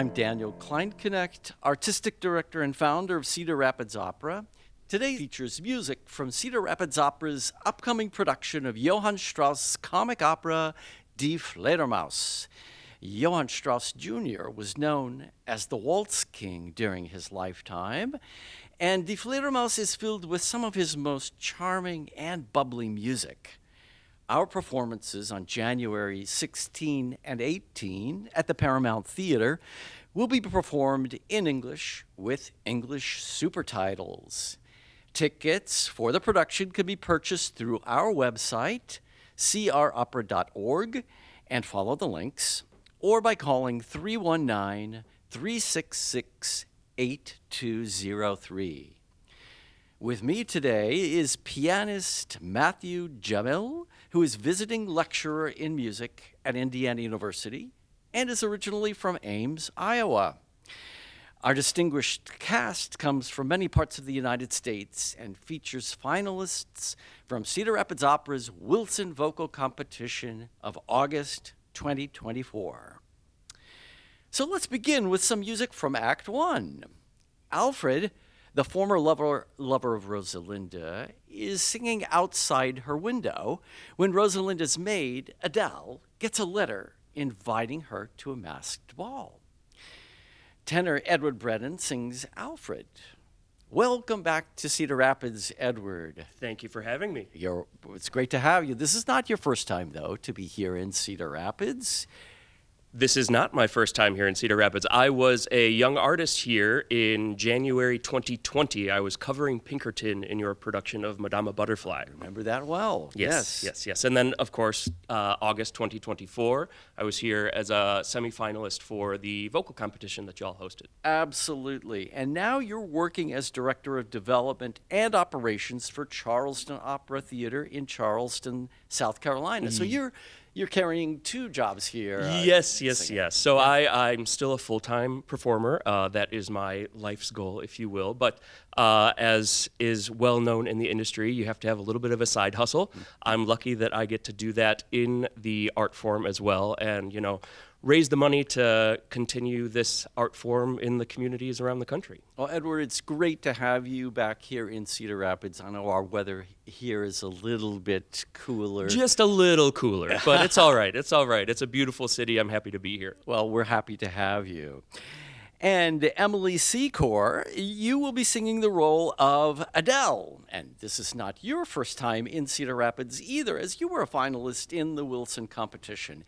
I'm Daniel Kleinknecht, Artistic Director and founder of Cedar Rapids Opera. Today features music from Cedar Rapids Opera's upcoming production of Johann Strauss' comic opera, Die Fledermaus. Johann Strauss Jr. was known as the Waltz King during his lifetime, and Die Fledermaus is filled with some of his most charming and bubbly music. Our performances on January 16 and 18 at the Paramount Theater will be performed in English with English supertitles. Tickets for the production can be purchased through our website, cropera.org, and follow the links, or by calling 319-366-8203. With me today is pianist Matthew Gemmill, who is visiting lecturer in music at Indiana University and is originally from Ames, Iowa. Our distinguished cast comes from many parts of the United States and features finalists from Cedar Rapids Opera's Wilson Vocal Competition of August 2024. So let's begin with some music from Act 1. Alfred, the former lover of Rosalinda, is singing outside her window when Rosalinda's maid, Adele, gets a letter inviting her to a masked ball. Tenor Edward Brennan sings Alfred. Welcome back to Cedar Rapids, Edward. Thank you for having me. It's great to have you. This is not your first time, though, to be here in Cedar Rapids. This is not my first time here in Cedar Rapids. I was a young artist here in January 2020. I was covering Pinkerton in your production of Madama Butterfly. I remember that well. Yes. And then, of course, August 2024, I was here as a semifinalist for the vocal competition that y'all hosted. Absolutely. And now you're working as Director of Development and Operations for Charleston Opera Theater in Charleston, South Carolina. So you're carrying two jobs here. Yes. So I'm still a full-time performer. That is my life's goal, if you will. But as is well known in the industry, you have to have a little bit of a side hustle. Mm-hmm. I'm lucky that I get to do that in the art form as well, and raise the money to continue this art form in the communities around the country. Well, Edward, it's great to have you back here in Cedar Rapids. I know our weather here is a little bit cooler. Just a little cooler, but it's all right. It's all right. It's a beautiful city. I'm happy to be here. Well, we're happy to have you. And Emily Secor, you will be singing the role of Adele. And this is not your first time in Cedar Rapids either, as you were a finalist in the Wilson competition.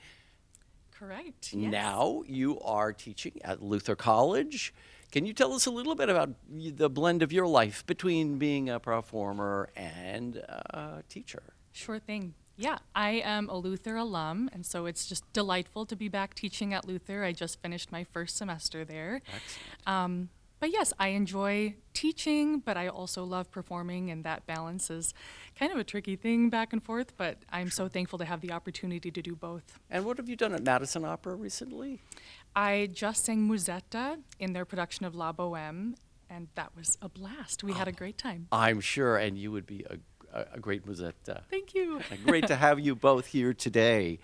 Correct. Yes. Now you are teaching at Luther College. Can you tell us a little bit about the blend of your life between being a performer and a teacher? Sure thing. Yeah, I am a Luther alum, and so it's just delightful to be back teaching at Luther. I just finished my first semester there. Excellent. But yes, I enjoy teaching, but I also love performing, and that balance is kind of a tricky thing back and forth, but I'm so thankful to have the opportunity to do both. And what have you done at Madison Opera recently? I just sang Musetta in their production of La Boheme, and that was a blast. We had a great time. I'm sure, and you would be a great Musetta. Thank you. Great to have you both here today.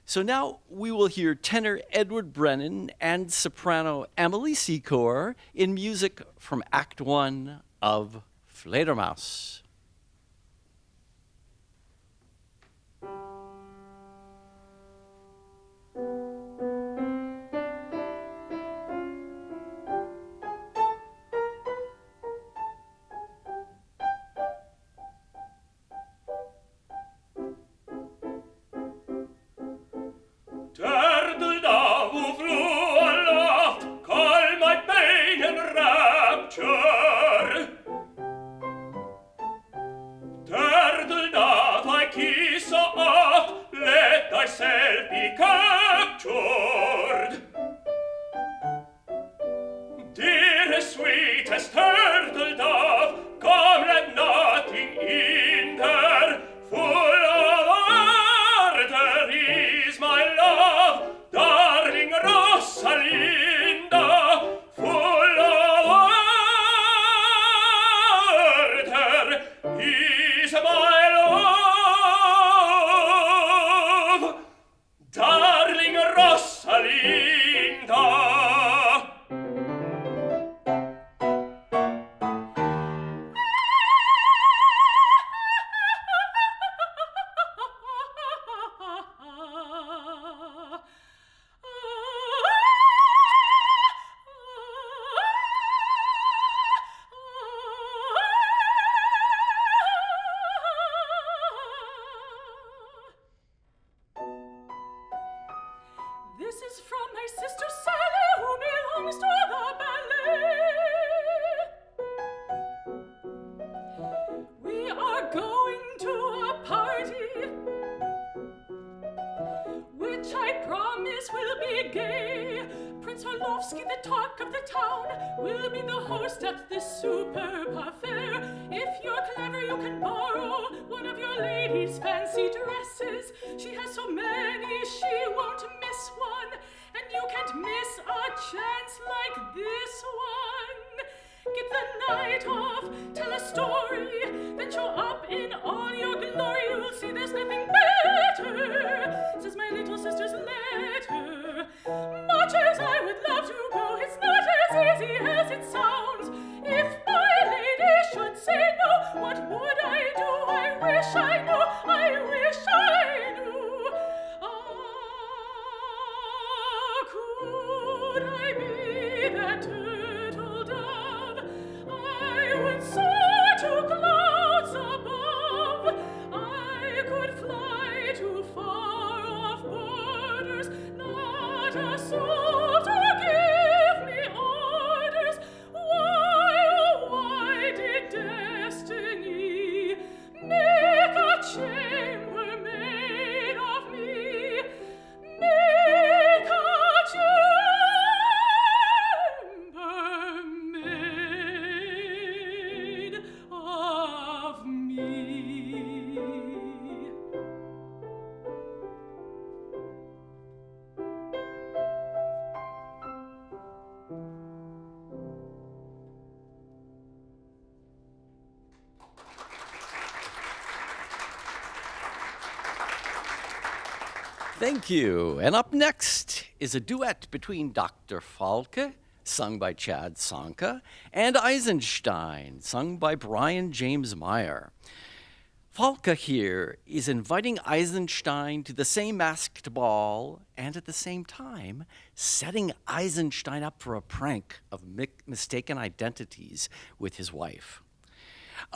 So now we will hear tenor Edward Brennan and soprano Emily Secor in music from Act 1 of Fledermaus. This is from my sister Sally, who belongs to the ballet. We are going to a party, which I promise will be gay. Prince Orlovsky, the talk of the town, will be the host at this superb affair. If you're clever, you can borrow one of your lady's fancy dresses. She has so many, she won't miss one. And you can't miss a chance like this one. Get the night off, tell a story, then show up in all your glory. You'll see there's nothing better, says my little sister's letter. Much as I would love to go, it's not as easy as it sounds. If my lady should say no, what would I do? I wish I knew, I wish I knew. Ah, could I be that turtle dove? I would soar to clouds above. I could fly to far off borders, not a soul to give me orders. Why, oh, why did destiny make a chambermaid of me? Make a chambermaid of me. Thank you. And up next is a duet between Dr. Falke, sung by Chad Sanka, and Eisenstein, sung by Brian James Meyer. Falke here is inviting Eisenstein to the same masked ball and at the same time setting Eisenstein up for a prank of mistaken identities with his wife.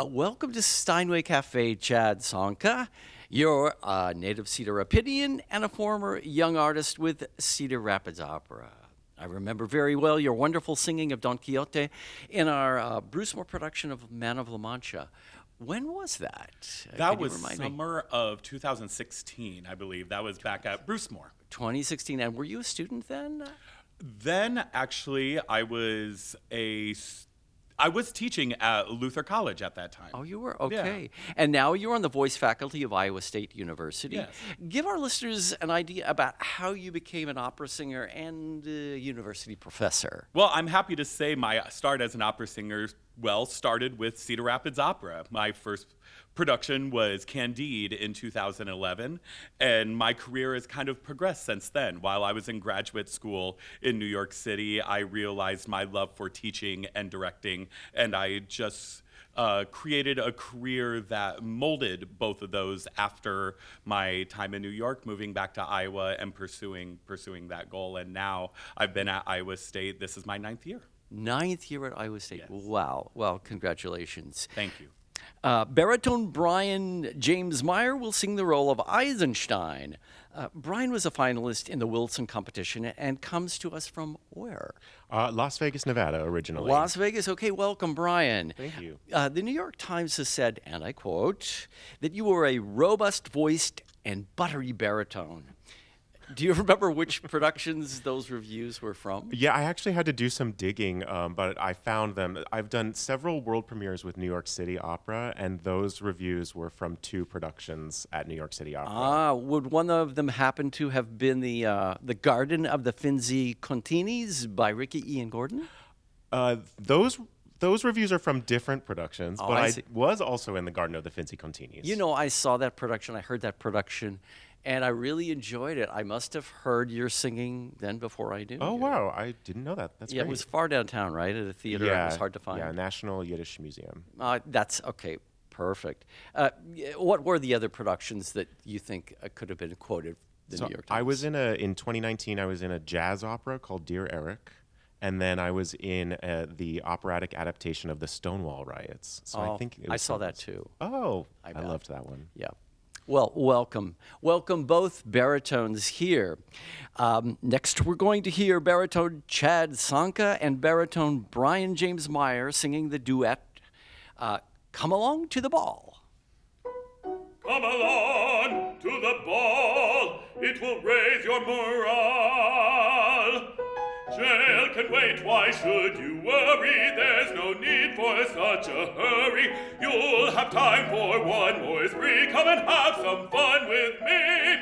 Welcome to Steinway Cafe, Chad Sanka. You're a native Cedar Rapidian and a former young artist with Cedar Rapids Opera. I remember very well your wonderful singing of Don Quixote in our Bruce Moore production of Man of La Mancha. When was that? That Can you was remind me? summer of 2016, I believe. That was back at Bruce Moore. 2016. And were you a student then? Then, actually, I was teaching at Luther College at that time. Oh, you were? Okay. And now you're on the voice faculty of Iowa State University. Yes. Give our listeners an idea about how you became an opera singer and a university professor. Well, I'm happy to say my start as an opera singer, started with Cedar Rapids Opera. My first production was Candide in 2011, and my career has kind of progressed since then. While I was in graduate school in New York City, I realized my love for teaching and directing, and I just created a career that molded both of those after my time in New York, moving back to Iowa and pursuing that goal. And now I've been at Iowa State. This is my 9th year. 9th year at Iowa State. Yes. Wow. Well, congratulations. Thank you. Baritone Brian James Meyer will sing the role of Eisenstein. Brian was a finalist in the Wilson competition and comes to us from where? Las Vegas, Nevada, originally. Las Vegas. Okay, welcome, Brian. Thank you. The New York Times has said, and I quote, that you were a robust-voiced and buttery baritone. Do you remember which productions those reviews were from? Yeah, I actually had to do some digging, but I found them. I've done several world premieres with New York City Opera, and those reviews were from 2 productions at New York City Opera. Would one of them happen to have been the Garden of the Finzi Continis by Ricky Ian Gordon? Those reviews are from different productions, Oh, but I I see. was also in the Garden of the Finzi Continis. You know, I saw that production, I heard that production, and I really enjoyed it. I must have heard your singing then before I knew Oh, you. wow. I didn't know that. That's Yeah, great. it was far downtown, right? At a theater. It was hard to find. Yeah, National Yiddish Museum. That's okay. Perfect. What were the other productions that you think could have been quoted? The New York Times? I was in 2019, I was in a jazz opera called Dear Eric. And then I was in the operatic adaptation of the Stonewall Riots. So I think it was I saw that too. Oh, I bet. loved that one. Yeah. Well, welcome. Welcome both baritones here. Next, we're going to hear baritone Chad Sanka and baritone Brian James Meyer singing the duet, Come Along to the Ball. Come along to the ball, it will raise your morale. Jail can wait, why should you worry? There's no need for such a hurry. You'll have time for one more spree. Come and have some fun with me.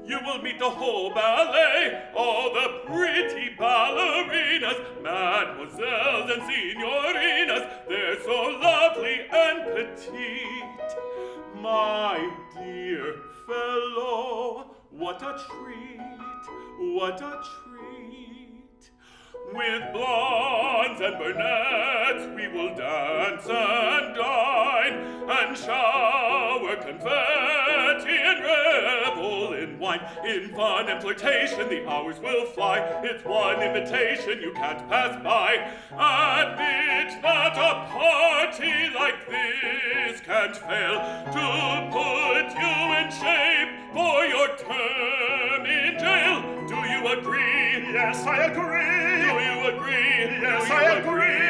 You will meet the whole ballet, all the pretty ballerinas, mademoiselles and signorinas. They're so lovely and petite. My dear fellow, what a treat, what a treat. With blondes and brunettes we will dance and dine, and shower confetti and revel in wine. In fun and flirtation the hours will fly. It's one invitation you can't pass by. Admit that a party like this can't fail to put you in shape for your term in jail. Do you agree? Yes, I agree. Do you agree? Yes, Do you I agree.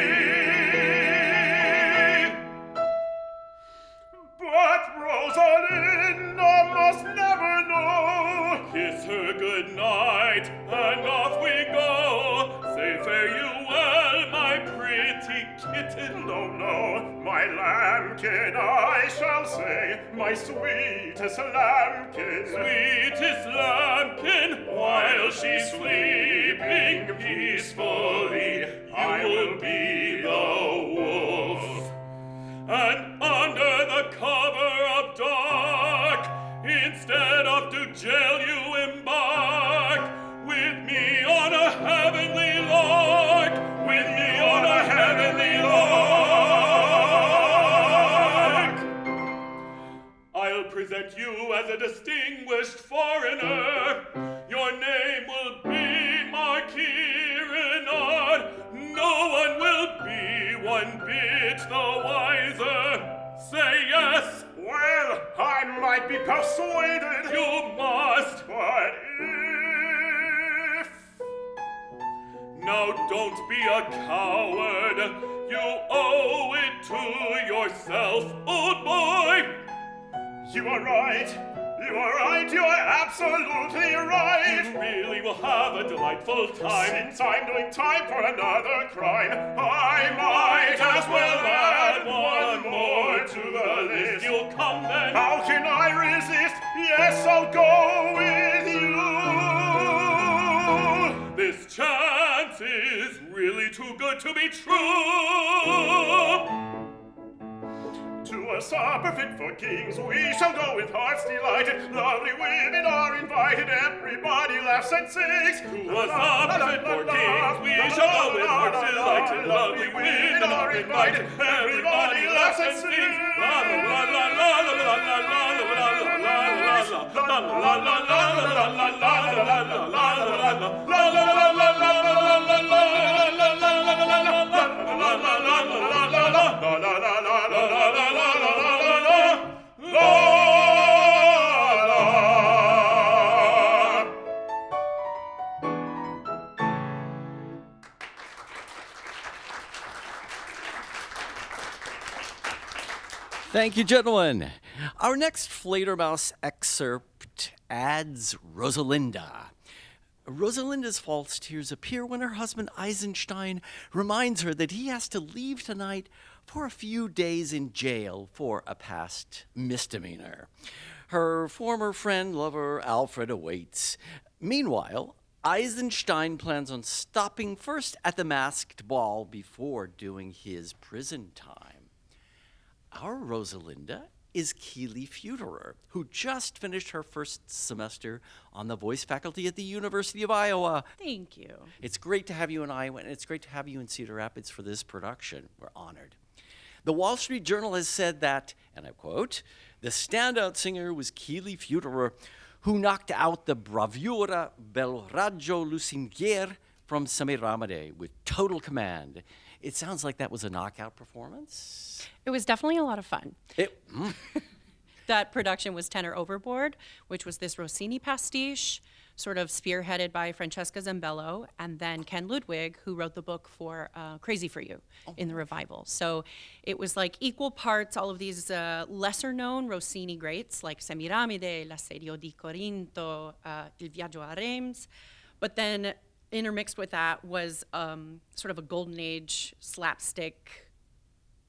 But Rosalinda must never know. Kiss her good night, and off we go. Say fare you well, my pretty kitten. No, no, my lambkin, I shall say, my sweetest lambkin. Sweetest lambkin, while she's sleeping peacefully, I will be the wolf. And under the cover of dark, instead of to jail you embark, with me on a heavenly lark, with me on a heavenly lark. I'll present you as a distinguished foreigner. Your name will be Marquis Renard. No one will be one bit the wiser. Say yes. Well, I might be persuaded. You must. But if... Now don't be a coward. You owe it to yourself, old boy. You are right. You are right. You are absolutely right. You really will have a delightful time. Since I'm doing time for another crime, I might as well add one more to the If list. you'll come then. How can I resist? Yes, I'll go with you. This chance is really too good to be true. To a supper fit for kings, we shall go with hearts delighted. Lovely women are invited, everybody laughs and sings. To a supper fit for kings, we shall go with hearts delighted. Lovely women are invited, everybody laughs and sings. La la la la la la la la la Thank you, gentlemen. Our next Fledermaus excerpt adds Rosalinda. Rosalinda's false tears appear when her husband Eisenstein reminds her that he has to leave tonight for a few days in jail for a past misdemeanor. Her former friend, lover Alfred awaits. Meanwhile, Eisenstein plans on stopping first at the masked ball before doing his prison time. Our Rosalinda is Keely Futerer, who just finished her first semester on the voice faculty at the University of Iowa. Thank you. It's great to have you in Iowa, and it's great to have you in Cedar Rapids for this production. We're honored. The Wall Street Journal has said that, and I quote, the standout singer was Keely Futerer, who knocked out the bravura bel raggio lusinghier from Semiramide with total command. It sounds like that was a knockout performance. It was definitely a lot of fun. That production was Tenor Overboard, which was this Rossini pastiche, sort of spearheaded by Francesca Zambello, and then Ken Ludwig, who wrote the book for Crazy for You in the revival. So it was like equal parts, all of these lesser-known Rossini greats, like Semiramide, L'Assedio di Corinto, Il Viaggio a Reims, but then intermixed with that was sort of a golden age slapstick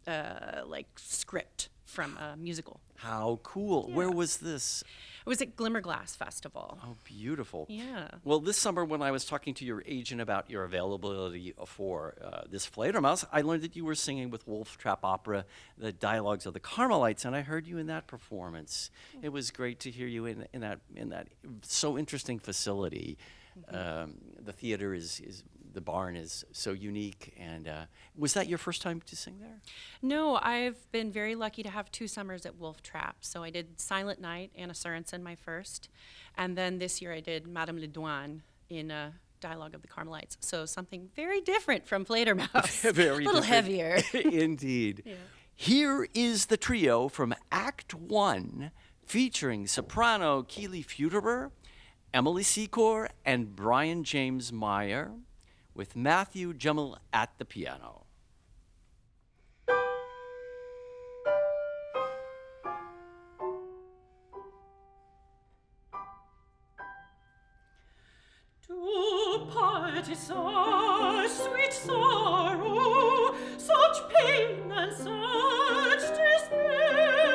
like script from a musical. How cool. Yeah. Where was this? It was at Glimmerglass Festival. Oh, beautiful. Yeah. Well, this summer when I was talking to your agent about your availability for this Fledermaus, I learned that you were singing with Wolf Trap Opera, the Dialogues of the Carmelites, and I heard you in that performance. It was great to hear you in that so interesting facility. The theater the barn is so unique, and was that your first time to sing there? No, I've been very lucky to have 2 summers at Wolf Trap. So I did Silent Night, Anna Sorensen, my first, and then this year I did Madame Le Douane in Dialogue of the Carmelites. So something very different from Fledermaus. Very a little different. heavier. Indeed. Yeah. Here is the trio from Act 1, featuring soprano Keely Futerer, Emily Secor, and Brian James Meyer, with Matthew Gemmill at the piano. To part is such sweet sorrow, such pain and such despair.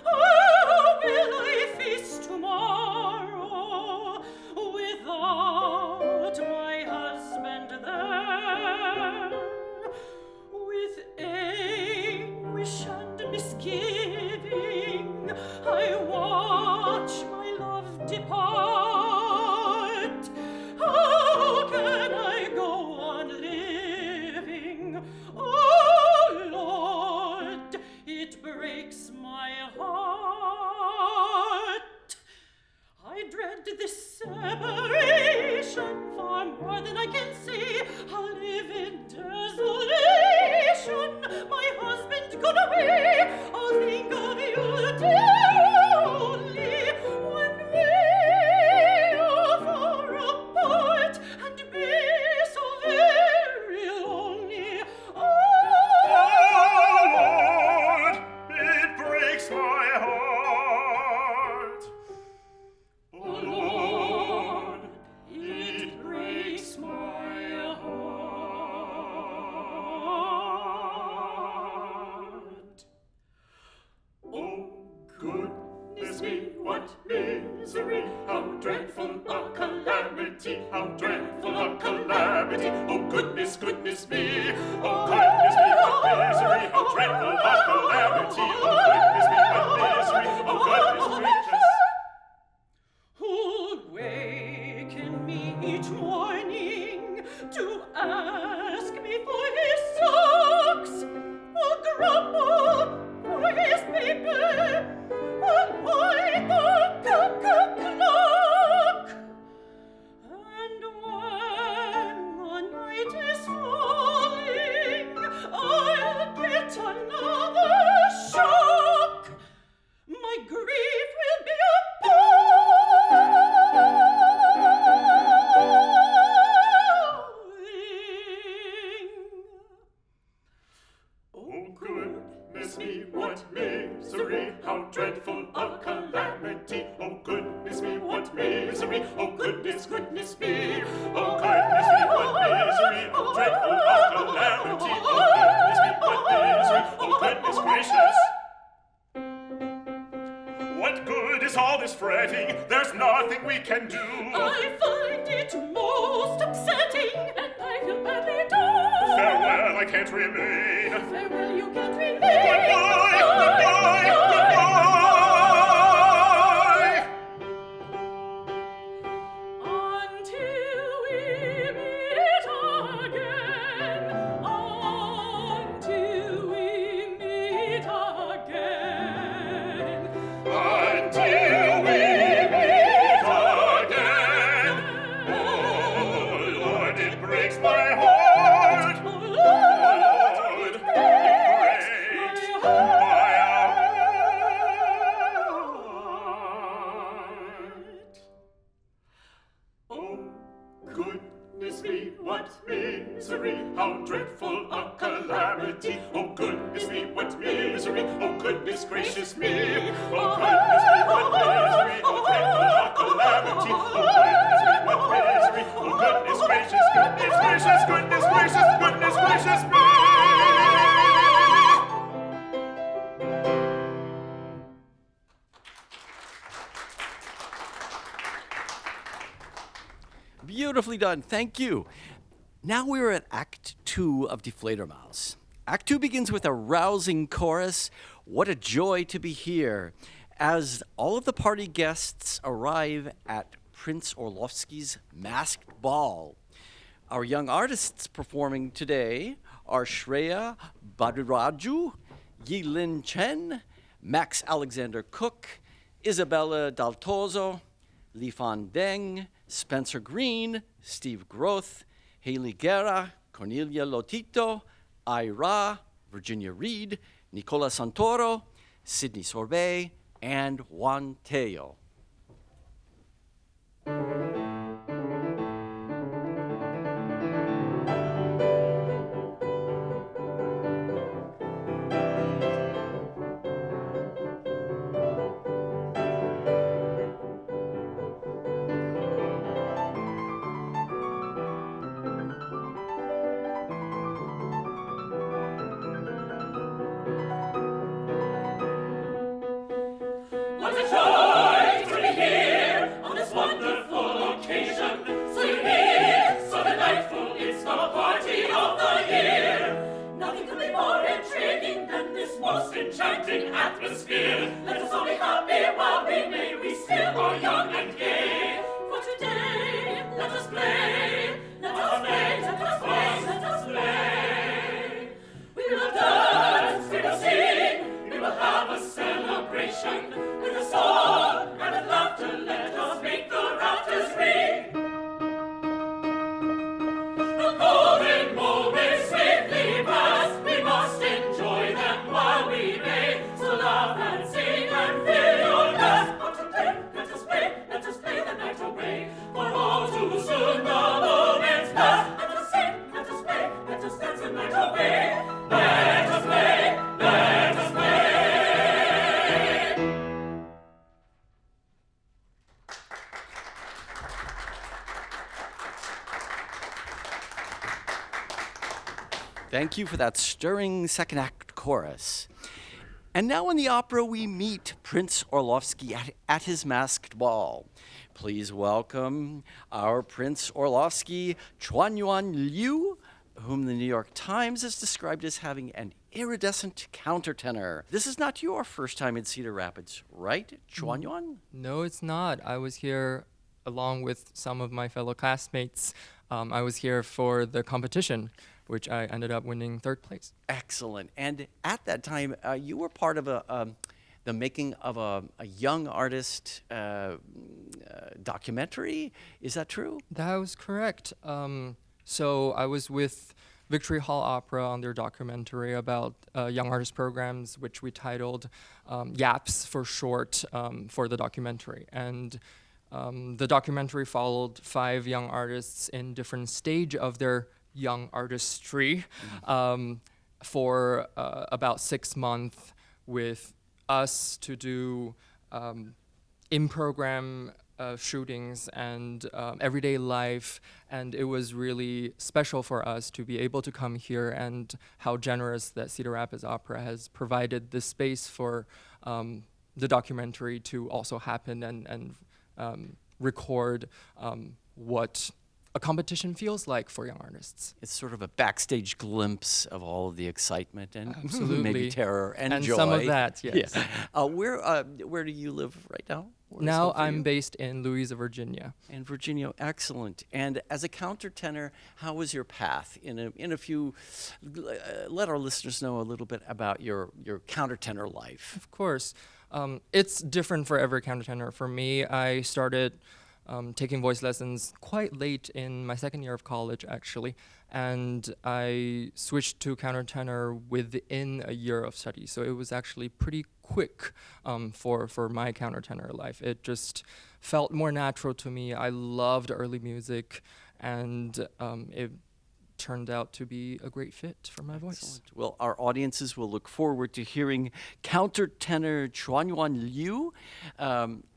How will I face tomorrow without my husband there? With anguish and misgiving, I watch my love depart. How can I go on living? Oh Lord, it breaks my heart. I dread this separation far more than I can say. I'll live in desolation. My husband gone away. I'll think of you dear only when we are far apart and be so very lonely. Oh Lord, it breaks my heart. Oh Lord, It breaks my heart. oh goodness me, what misery, how dreadful a calamity, how dreadful a calamity. Oh goodness, goodness me, oh goodness me, what misery, how dreadful a calamity. Oh goodness me, what misery, oh goodness gracious. Who'll waken me each morning to ask me for his socks, or grumble for his paper, or wind the clock? And when the night is falling, I'll get another shock. My grief will be appalling. Oh goodness me, what misery, how dreadful a calamity. Oh goodness me, what misery, oh goodness, goodness me. Oh goodness me, what misery, how dreadful a calamity. Oh goodness me, what misery, oh goodness gracious. What good is all this fretting? There's nothing we can do. I find it most upsetting, and I feel badly done. Farewell, I can't remain. Farewell, you can't remain. Goodbye, goodbye, goodbye. Until we meet again. Until we meet again. Until we meet again. Oh Lord, it breaks my heart. Oh Lord, Lord, it breaks my heart. goodness me, what misery, how dreadful a calamity. Oh, goodness me, what misery, oh, goodness gracious me. Oh, goodness me, what misery, oh, dreadful a calamity. Oh, goodness me, what misery, oh, goodness gracious, goodness gracious, goodness gracious, goodness gracious me. Beautifully done. Thank you. Now we're at Act 2 of Die Fledermaus. Act 2 begins with a rousing chorus. What a joy to be here. As all of the party guests arrive at Prince Orlovsky's masked ball. Our young artists performing today are Shreya Badiraju, Yi-Lin Chen, Max Alexander Cook, Isabella Daltozo, Li Fan Deng, Spencer Green, Steve Groth, Haley Guerra, Cornelia Lotito, Aria, Virginia Reed, Nicola Santoro, Sidney Sorbet, and Juan Tello. What a joy to be here on this wonderful occasion. So unique, so delightful, it's the party of the year. Nothing could be more intriguing than this most enchanting atmosphere. Let us all be happy while we may, we still are young and gay. For today, let us play, let us play, let us play, let us play. We will dance, we will sing, we will have a celebration. With a song and with laughter, let us make the rafters ring. The golden moments swiftly pass, we must enjoy them while we may. So laugh and sing and fill your glass. For today, let us play the night away. For all too soon the moments pass. Let us sing, let us play, let us dance the night away. Let us play, let us play. Thank you for that stirring second act chorus. And now in the opera, we meet Prince Orlovsky at his masked ball. Please welcome our Prince Orlovsky, Chuanyuan Liu, whom the New York Times has described as having an iridescent countertenor. This is not your first time in Cedar Rapids, right, Chuanyuan? No, it's not. I was here along with some of my fellow classmates. I was here for the competition, which I ended up winning third place. Excellent. And at that time, you were part of the making of a young artist documentary. Is that true? That was correct. So I was with Victory Hall Opera on their documentary about young artist programs, which we titled YAPS for short for the documentary. And the documentary followed 5 young artists in different stage of their young artistry for about 6 months with us to do in-program shootings and everyday life, and it was really special for us to be able to come here, and how generous that Cedar Rapids Opera has provided this space for the documentary to also happen and record what a competition feels like for young artists. It's sort of a backstage glimpse of all of the excitement and Absolutely. maybe terror and joy. Some of that, yes. Yeah. Where do you live right now? Where is Now home for I'm you? based in Louisa, Virginia. And Virginia, excellent. And as a countertenor, how was your path? In a few, let our listeners know a little bit about your countertenor life. Of course. It's different for every countertenor. For me, I started taking voice lessons quite late in my second year of college, actually. And I switched to countertenor within a year of study. So it was actually pretty quick for my countertenor life. It just felt more natural to me. I loved early music, and it turned out to be a great fit for my voice. Excellent. Well, our audiences will look forward to hearing countertenor Chuanyuan Liu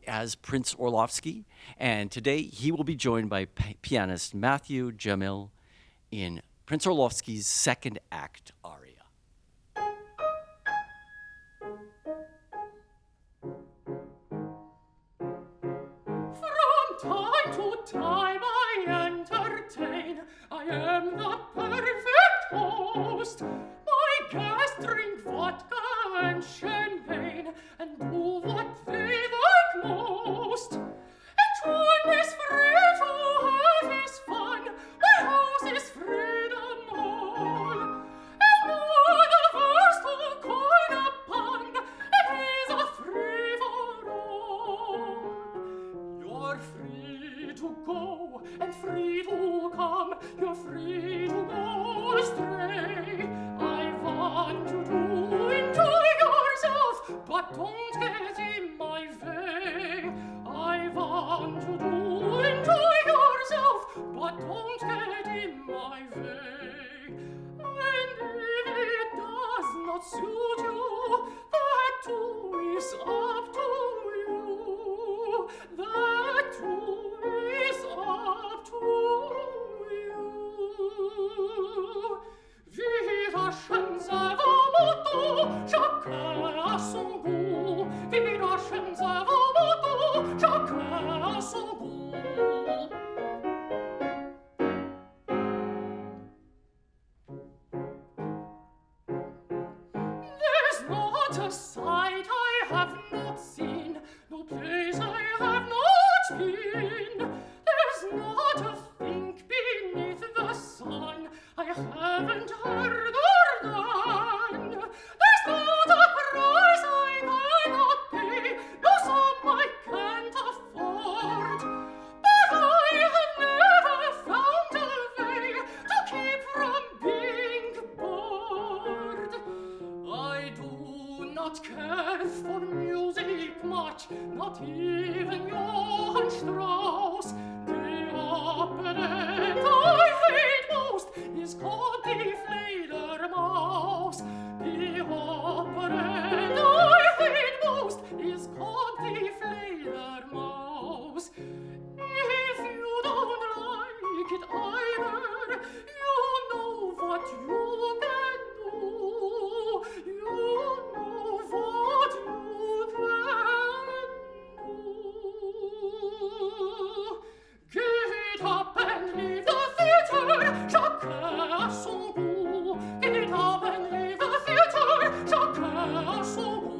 as Prince Orlovsky. And today he will be joined by pianist Matthew Gemmill in Prince Orlovsky's second act aria. From time to time I entertain, I am the perfect host. My guests drink vodka and champagne and do what they like most. And one is free to have his fun, my house is freedom all. And all the verse to coin upon, it is a free for all. You're free to go and free to come, you're free to go astray. I want you to enjoy yourself, but don't get in my way. I want you to enjoy yourself, but don't get in my way. And if it does not suit you, that too is up to you. That too is up to you. Viraschen ça va moto, chacun à son goût. Viraschen ça va moto, chacun à son goût. There's not a sight I have not seen, no place I have not been. There's not a think beneath the sun I haven't heard or done. There's not a price I cannot pay, no sum I can't afford. But I have never found a way to keep from being bored. I do not care for music much, not even Johann Strauss. The operette I hate most is called the Fledermaus. The operette I hate most is called the Fledermaus. If you don't like it either, you know what you can do. You know what you can do. Get up and leave the theater, chacun à son goût. Get up and leave the theater, chacun à son goût.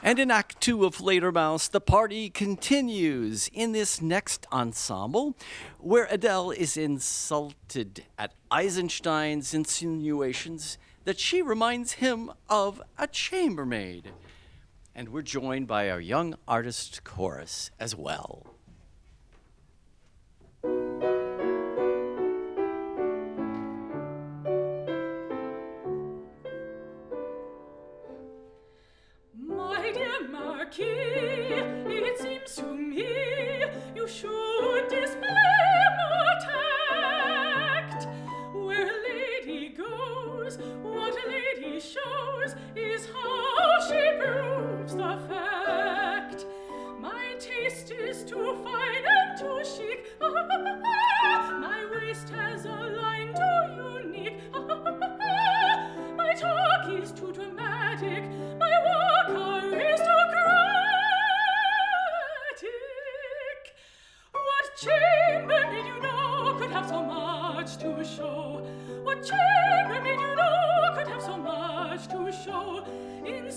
And in Act 2 of Fledermaus, the party continues in this next ensemble, where Adele is insulted at Eisenstein's insinuations that she reminds him of a chambermaid. And we're joined by our young artist chorus as well. My dear Marquis, it seems to me you should display more tact. Where a lady goes, what a lady shows is how she proves the fact. My taste is too fine and too chic. My waist has a line too unique. My talk is too dramatic. My walk aristocratic. What chambermaid you know could have so much to show? What chambermaid you know could have so much to show? In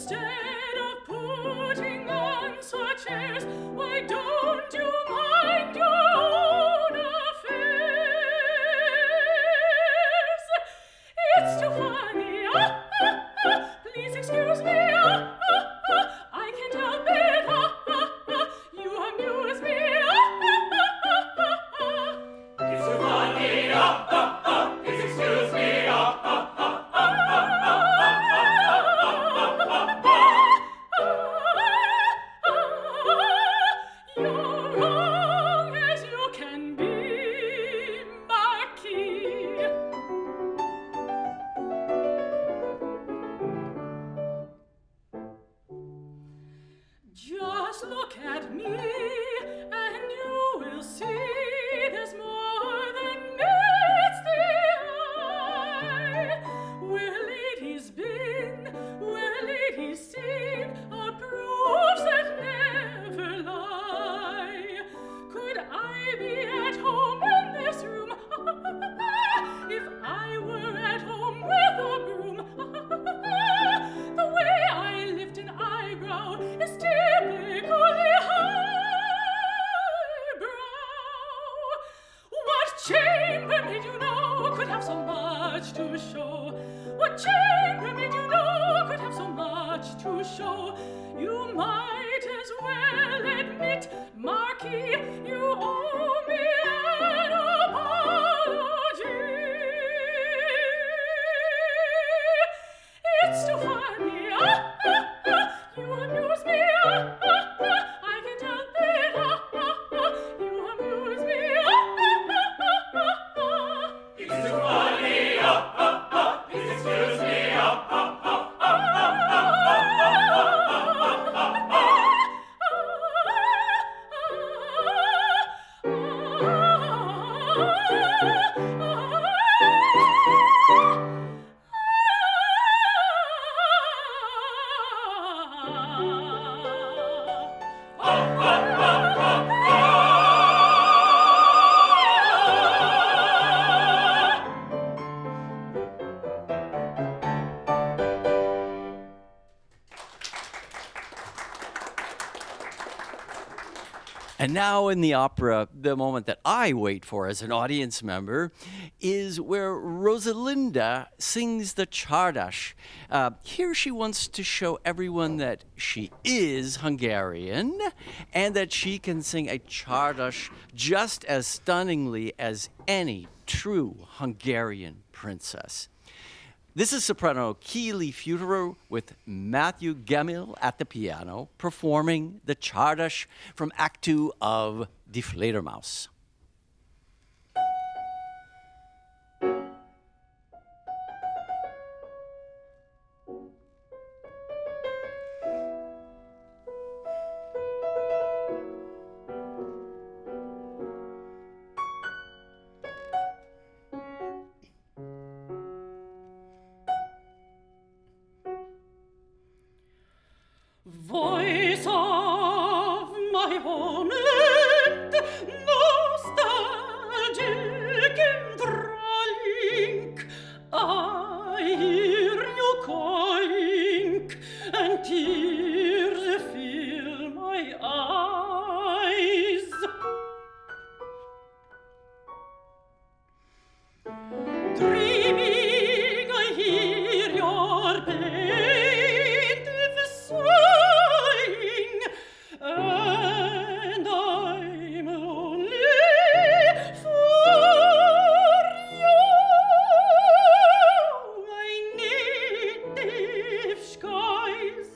What chambermaid you know could have so much to show? You might as well admit, Marquis, you owe me an apology. It's too funny, you amuse me, I can't help it, you amuse me, It's too funny, please excuse me, And now in the opera, the moment that I wait for as an audience member is where Rosalinda sings the Csárdás. Here she wants to show everyone that she is Hungarian and that she can sing a Csárdás just as stunningly as any true Hungarian princess. This is soprano Keely Futerer with Matthew Gemmill at the piano performing the Csárdás from Act 2 of Die Fledermaus. Voice of my homeland, nostalgic enthralling, I hear you calling, and tears fill my eyes. Dreaming I hear your plaintive sighing, and I'm lonely for you, my native skies.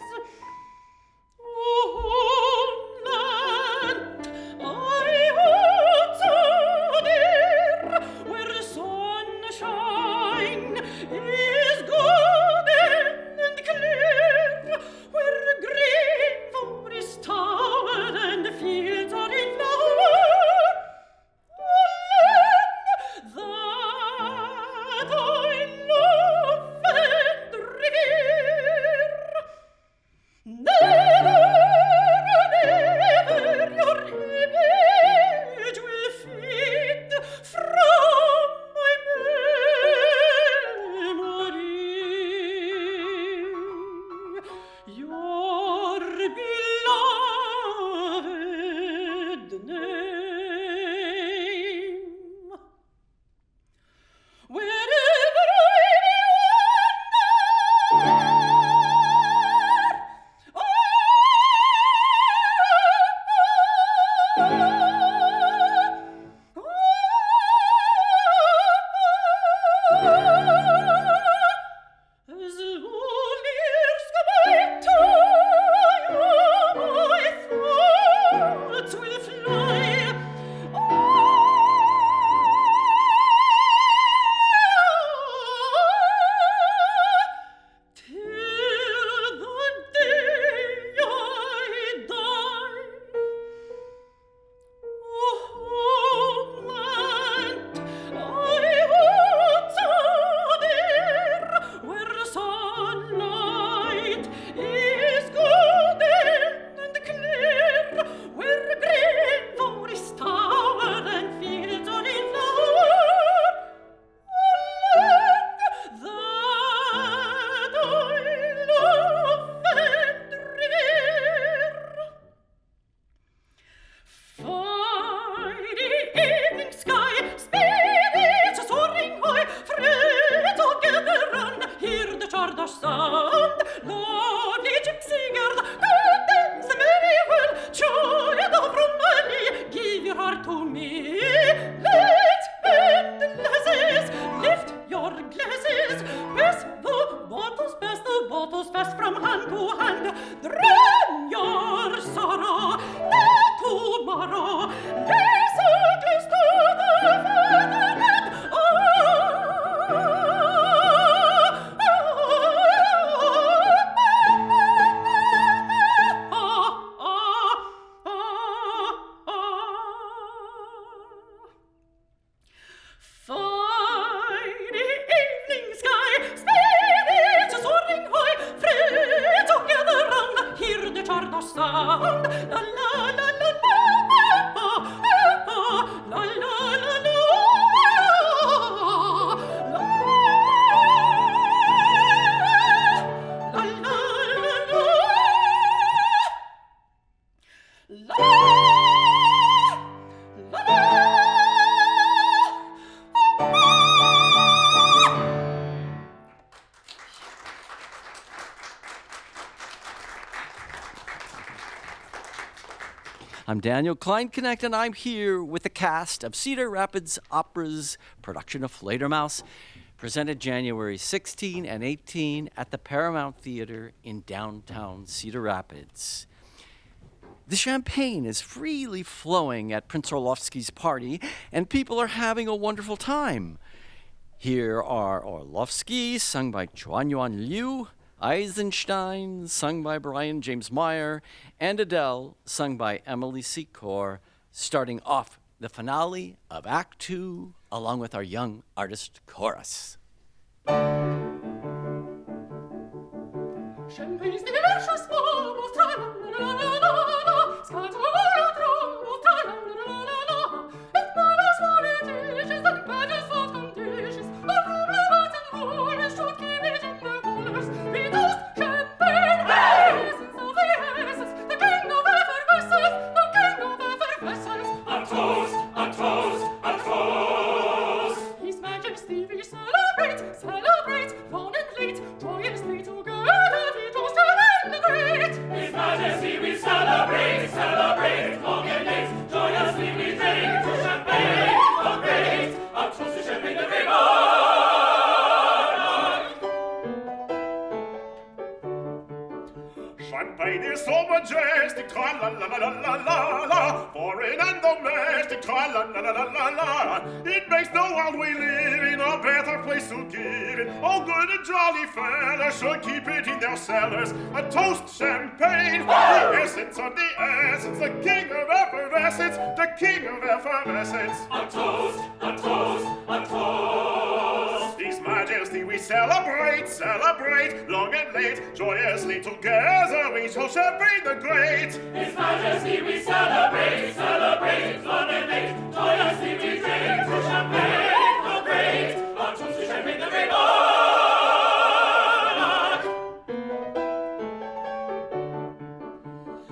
Chardash sound. Lovely gypsy girl, good dance very well. Joy of Romani, give your heart to me. Let's glasses, lift your glasses. Pass the bottles fast from hand to hand. Drown your sorrow, not tomorrow. Let's glass to the fatherland. Fine evening sky, spirits soaring high, friends together round, hear the Chardash sound. La la la la la, la la la la. I'm Daniel Kleinknecht, and I'm here with the cast of Cedar Rapids Opera's production of Fledermaus, presented January 16 and 18 at the Paramount Theater in downtown Cedar Rapids. The champagne is freely flowing at Prince Orlovsky's party, and people are having a wonderful time. Here are Orlovsky, sung by Chuan Yuan Liu, Eisenstein, sung by Brian James Meyer, and Adele, sung by Emily Secor, starting off the finale of Act 2, along with our young artist chorus. Champagne's delicious bubbles, tra-la-la-la-la-la, scatter-la-la-la, tra-la-la-la-la-la. It matters what it is, and matters what conditions. A room of lights and rollers should keep it in their bowlers. We toast champagne, essence of the essence, the king of effervescence, the king of effervescence. A toast, a toast, a toast. His Majesty we celebrate, celebrate, long and late, joyously together we toast and the great. His Majesty we celebrate, celebrate, long and late, joyously we drink to champagne, the great. A toast to champagne, the great monarch. Champagne is so majestic, tra-la-la-la-la-la-la, foreign and domestic, tra-la-la-la-la-la. It makes the world we live in a better place to give it. All good and jolly fellas should keep it in their cellars. A toast champagne, the essence of the essence, the king of effervescence, the king of effervescence. A toast, a toast, a toast. His Majesty we celebrate, celebrate, long and late, joyously together we shall champagne the great. His Majesty we celebrate, celebrate, long and late, joyously we drink to champagne the great. A toast to champagne the great monarch.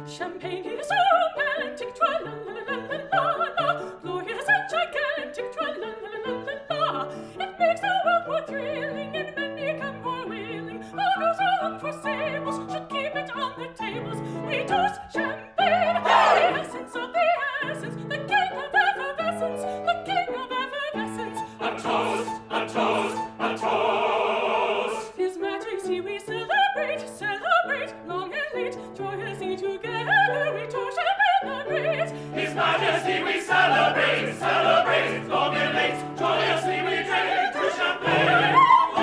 Champagne is romantic, tra-la-la-la-la-la-la, glorious and gigantic, tra-la-la-la-la-la. It makes the world more thrilling and men become more willing. Others long for sables should keep it on the tables. We toast champagne, the essence of the essence, the king of effervescence, the king of effervescence. A toast, a toast, a toast. His Majesty we celebrate, celebrate, long and late, joyously together we toast champagne the great. His Majesty we celebrate, celebrate, long and late, joyously we drink to champagne the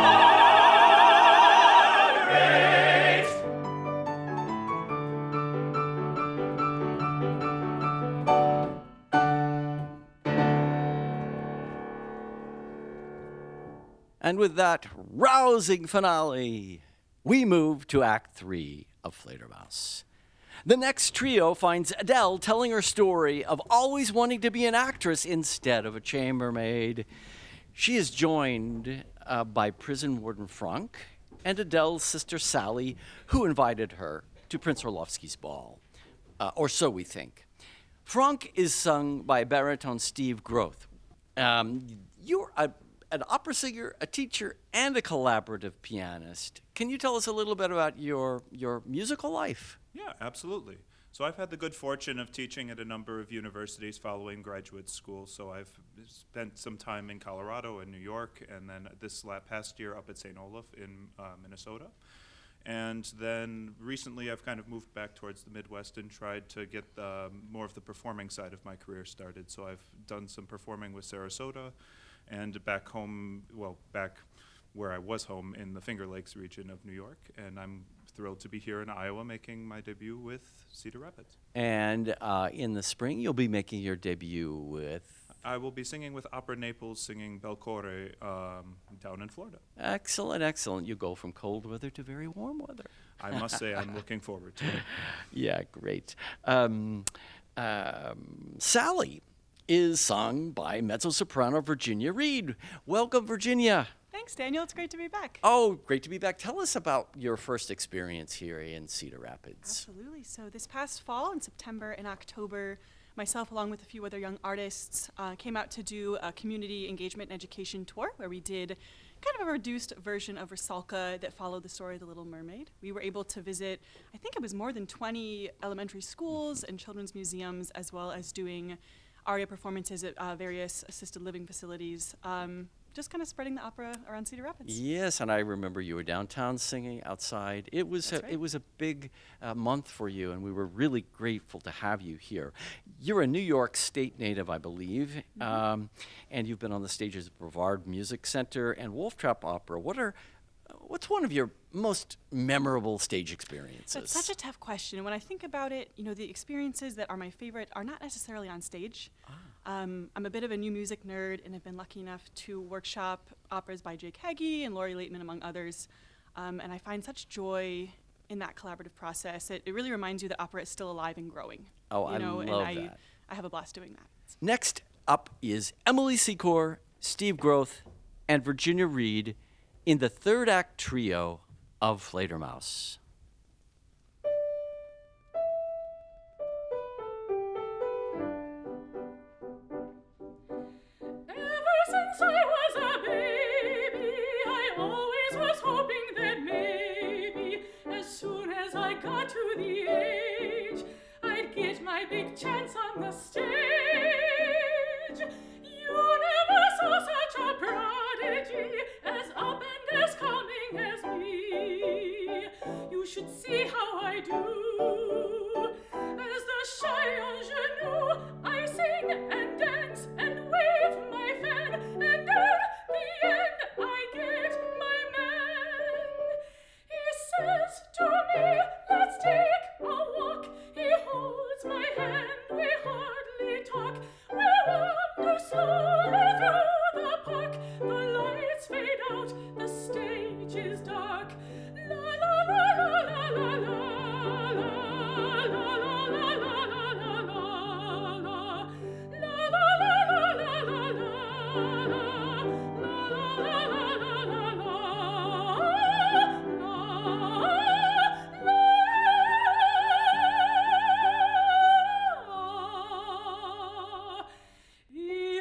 great. And with that rousing finale, we move to Act 3 of Fledermaus. The next trio finds Adele telling her story of always wanting to be an actress instead of a chambermaid. She is joined by prison warden Frank and Adele's sister Sally, who invited her to Prince Orlovsky's ball, or so we think. Frank is sung by baritone Steve Groth. You're an opera singer, a teacher, and a collaborative pianist. Can you tell us a little bit about your musical life? Yeah, absolutely. So I've had the good fortune of teaching at a number of universities following graduate school. So I've spent some time in Colorado and New York, and then this past year up at St. Olaf in Minnesota. And then recently I've kind of moved back towards the Midwest and tried to get more of the performing side of my career started. So I've done some performing with Sarasota, and back home, back where I was home in the Finger Lakes region of New York. And I'm thrilled to be here in Iowa making my debut with Cedar Rapids. And in the spring, you'll be making your debut with? I will be singing with Opera Naples, singing Belcore down in Florida. Excellent, excellent. You go from cold weather to very warm weather. I must say, I'm looking forward to it. Yeah, great. Sally is sung by mezzo-soprano Virginia Reed. Welcome, Virginia. Thanks, Daniel. It's great to be back. Oh, great to be back. Tell us about your first experience here in Cedar Rapids. Absolutely. So this past fall, in September and October, myself, along with a few other young artists, came out to do a community engagement and education tour where we did kind of a reduced version of Rusalka that followed the story of The Little Mermaid. We were able to visit, I think it was more than 20 elementary schools and children's museums, as well as doing Aria performances at various assisted living facilities. Just kind of spreading the opera around Cedar Rapids. Yes, and I remember you were downtown singing outside. It was it was a big month for you, and we were really grateful to have you here. You're a New York State native, I believe, and you've been on the stages of Brevard Music Center and Wolf Trap Opera. What's one of your most memorable stage experiences? That's such a tough question. And when I think about it, the experiences that are my favorite are not necessarily on stage. I'm a bit of a new music nerd and have been lucky enough to workshop operas by Jake Heggie and Laurie Laitman, among others. And I find such joy in that collaborative process. It really reminds you that opera is still alive and growing. Oh, I love that. I have a blast doing that. Next up is Emily Secor, Steve Groth, and Virginia Reed in the third act trio of Fledermaus. Ever since I was a baby, I always was hoping that maybe, as soon as I got to the age, I'd get my big chance on the stage. You never saw such a prodigy, as up and as coming as me. You should see how I do. As the shy ingenue, I sing and dance and wave my fan, and at the end I get my man. He says to me, let's take a walk. He holds my hand, we hardly talk. We wander slowly through the park. The lights fade out, the stage is dark. La la la la la la la la la la la la la la la la la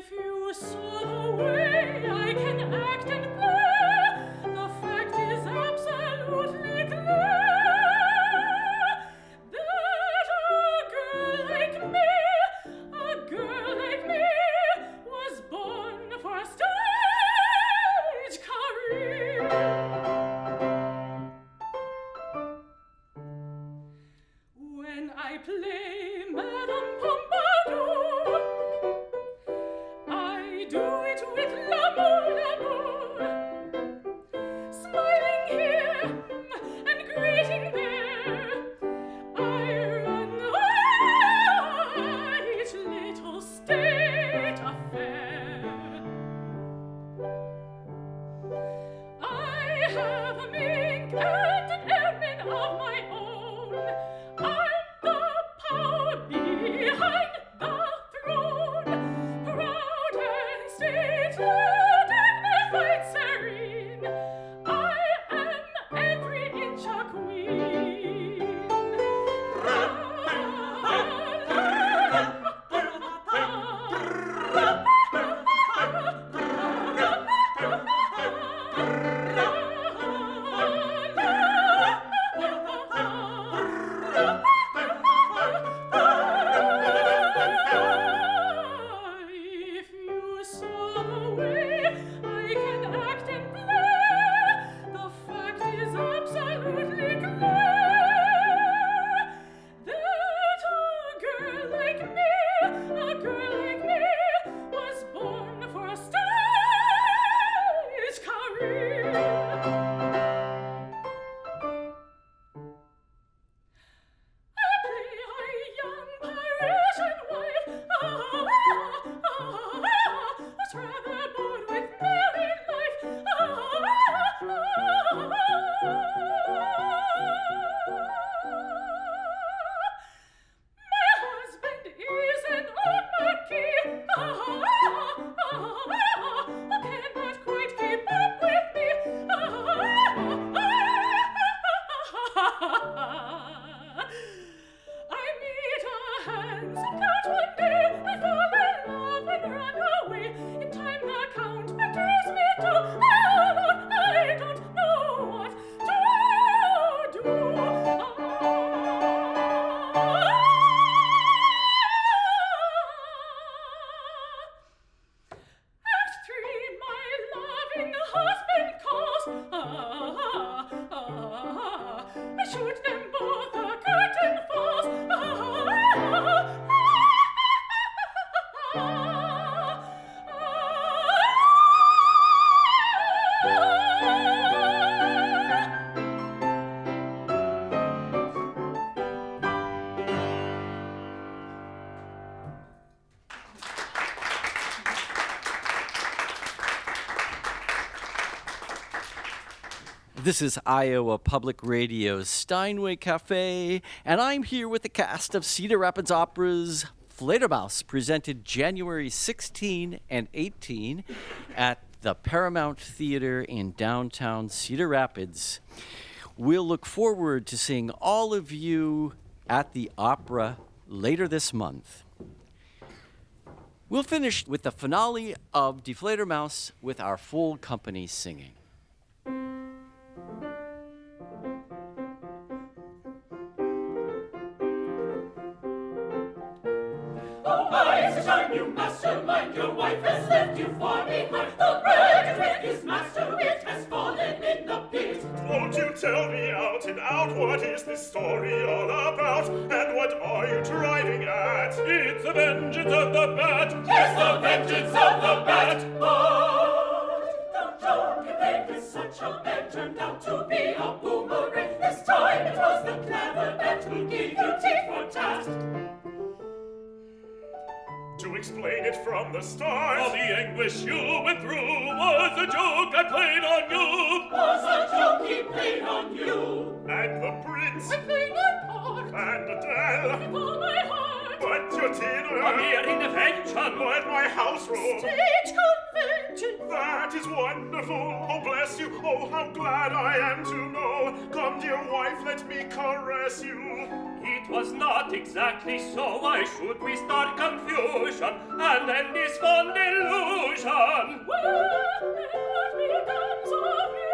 If you saw the way I can act and play, the fact is absolutely clear that a girl like me was born for a stage career. When I play Madame Pompadour, I do it with l'amour, smiling here and greeting there. I run each little state affair. I have a mink and an ermine of my own. I'm the power behind the throne, proud and stately, dignified, serene. I am every inch a queen. I meet a handsome count one day. I fall in love and run away. In time the count betrays me too. Oh Lord, I don't know what to do. Act 3, my loving husband calls. I shoot them both, the curtain falls. This is Iowa Public Radio's Steinway Cafe, and I'm here with the cast of Cedar Rapids Opera's Fledermaus, presented January 16 and 18 at the Paramount Theater in downtown Cedar Rapids. We'll look forward to seeing all of you at the opera later this month. We'll finish with the finale of Die Fledermaus with our full company singing. You mastermind, your wife has left you far behind. The bride with his master wit has fallen in the pit. Won't you tell me out and out what is this story all about? And what are you driving at? It's the vengeance of the bat. Yes, the vengeance of the bat. But don't joke if they miss such a bet turned out to be a boomerang. This time it was the clever bat who gave you teeth for task. To explain it from the start, all the anguish you went through was a joke I played on you. Was a joke he played on you. And the prince, I played my part. And Adele, with all my heart. But your dinner, a mere intervention. At my house room. Stage convention. That is wonderful. Oh, bless you. Oh, how glad I am to know. Come, dear wife, let me caress you. It was not exactly so. Why should we start confusion and end this fond illusion? Well, and what becomes of me?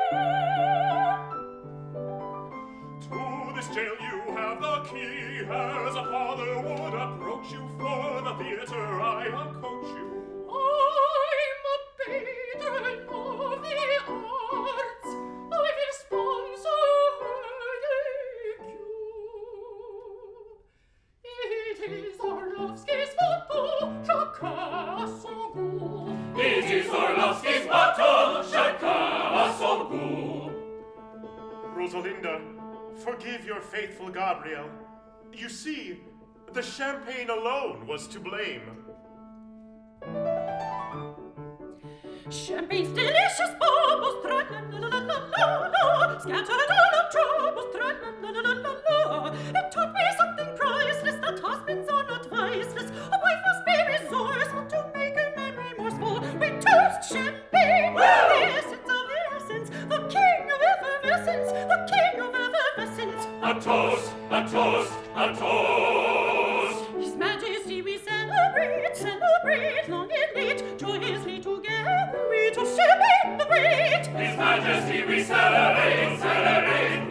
To this jail you have the key. As a father would approach you for the theater, I will coach you. I'm a patron of the arts. I will sponsor you. It is Orlovsky's motto, chacun a son goût. It is Orlovsky's motto, chacun a son goût. Rosalinda, forgive your faithful Gabriel. You see, the champagne alone was to blame. Champagne's delicious bubbles, tra-la-la-la-la-la-la, scattered all of troubles, tra-la-la-la-la-la. It taught me something priceless, that husbands are not viceless. A wife must be resourceful to make a man remorseful. We toast champagne, the essence of essence, the king of effervescence, the king of effervescence. A toast, a toast, a toast. His Majesty we celebrate, celebrate, long and late, joyously together we toast champagne the great. His Majesty we celebrate, celebrate,